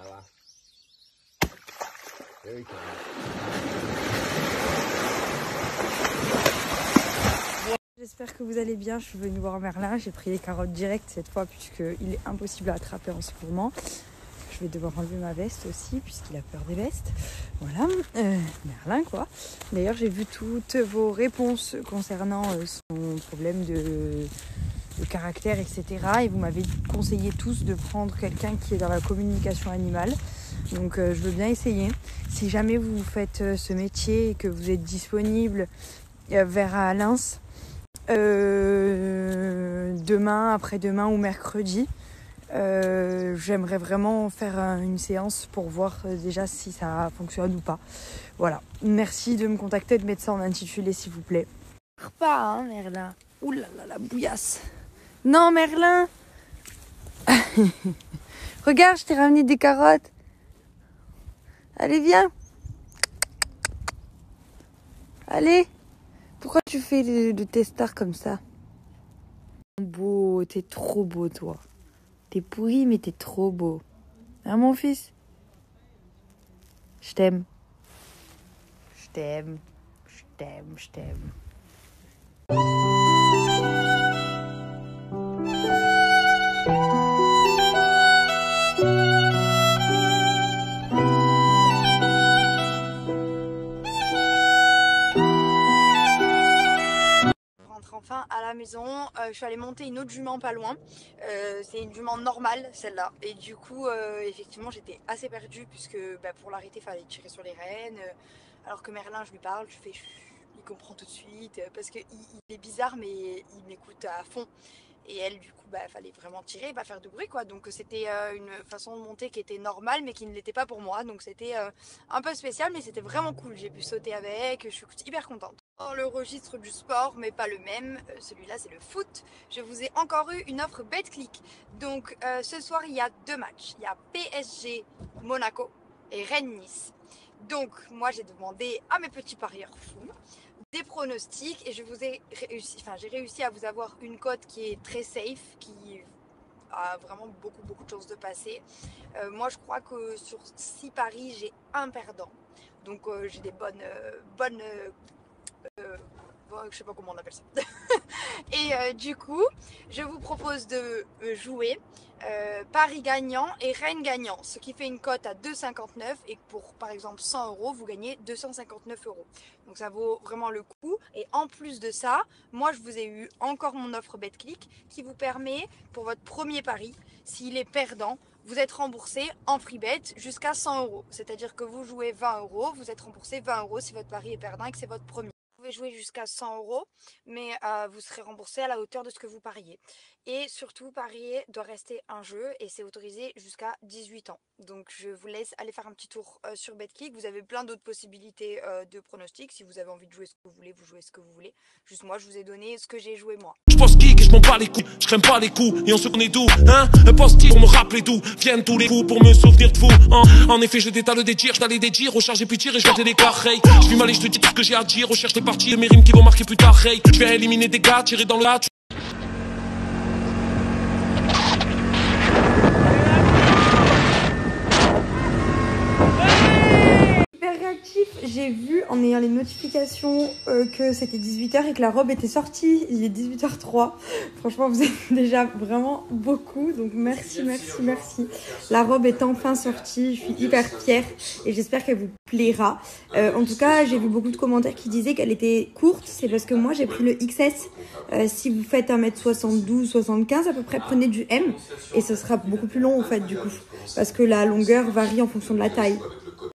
va. Oui, j'espère que vous allez bien. Je suis venue voir Merlin. J'ai pris les carottes directes cette fois puisqu'il est impossible à attraper en ce moment. Je vais devoir enlever ma veste aussi puisqu'il a peur des vestes. Voilà, Merlin quoi. D'ailleurs j'ai vu toutes vos réponses concernant son problème de caractère, etc. Et vous m'avez conseillé tous de prendre quelqu'un qui est dans la communication animale. Donc je veux bien essayer. Si jamais vous faites ce métier et que vous êtes disponible vers Lens, demain, après-demain ou mercredi, j'aimerais vraiment faire une séance pour voir déjà si ça fonctionne ou pas. Voilà. Merci de me contacter, de mettre ça en intitulé s'il vous plaît. Pas hein Merlin. Ouh là là la bouillasse. Non Merlin. Regarde, je t'ai ramené des carottes. Allez viens. Allez. Pourquoi tu fais le testard comme ça? Beau, t'es trop beau toi. T'es pourri mais t'es trop beau. Hein mon fils? Je t'aime. Je t'aime. Je t'aime. Je t'aime. Enfin à la maison, je suis allée monter une autre jument pas loin. C'est une jument normale celle-là et du coup effectivement j'étais assez perdue puisque pour l'arrêter il fallait tirer sur les rênes, alors que Merlin je lui parle, je fais il comprend tout de suite parce qu'il est bizarre mais il m'écoute à fond. Et elle du coup fallait vraiment tirer, pas faire de bruit quoi. Donc c'était une façon de monter qui était normale mais qui ne l'était pas pour moi. Donc c'était un peu spécial mais c'était vraiment cool. J'ai pu sauter avec, je suis hyper contente. Dans le registre du sport mais pas le même, celui-là c'est le foot. Je vous ai encore eu une offre Betclic. Donc ce soir il y a deux matchs. Il y a PSG Monaco et Rennes Nice. Donc moi j'ai demandé à mes petits parieurs fous des pronostics et j'ai réussi à vous avoir une cote qui est très safe, qui a vraiment beaucoup de chances de passer. Moi je crois que sur 6 paris j'ai un perdant, donc j'ai des bonnes je sais pas comment on appelle ça. Et du coup je vous propose de jouer Paris gagnant et Rennes gagnant, ce qui fait une cote à 2,59 et pour par exemple 100 €, vous gagnez 259 €. Donc ça vaut vraiment le coup. Et en plus de ça, moi je vous ai eu encore mon offre Betclic qui vous permet pour votre premier pari, s'il est perdant, vous êtes remboursé en free bet jusqu'à 100 €. C'est-à-dire que vous jouez 20 €, vous êtes remboursé 20 € si votre pari est perdant et que c'est votre premier. Vous pouvez jouer jusqu'à 100 €, mais vous serez remboursé à la hauteur de ce que vous pariez. Et surtout, parier doit rester un jeu et c'est autorisé jusqu'à 18 ans. Donc je vous laisse aller faire un petit tour sur Betclic. Vous avez plein d'autres possibilités de pronostics. Si vous avez envie de jouer ce que vous voulez, vous jouez ce que vous voulez. Juste moi, je vous ai donné ce que j'ai joué moi. Je pense kick et je m'en bats les coups, je crème pas les coups et on se connaît d'où, hein. Un post-it pour me rappeler d'où viennent tous les coups pour me souvenir de vous, hein. En effet je détale des tirs, je t'allais des tirs, recharger puis tirer, je vais des carrés. Je vis mal et je te dis tout ce que j'ai à dire, recherche les parties et mes rimes qui vont marquer plus tard, hey. Je vais éliminer des gars, tirer dans le hat. J'ai vu en ayant les notifications que c'était 18 h et que la robe était sortie. Il est 18 h 03. Franchement, vous êtes déjà vraiment beaucoup. Donc merci. La robe est enfin sortie. Je suis hyper fière et j'espère qu'elle vous plaira. En tout cas, j'ai vu beaucoup de commentaires qui disaient qu'elle était courte. C'est parce que moi, j'ai pris le XS. Si vous faites 1m72, 75 à peu près, prenez du M. Et ce sera beaucoup plus long en fait du coup. Parce que la longueur varie en fonction de la taille.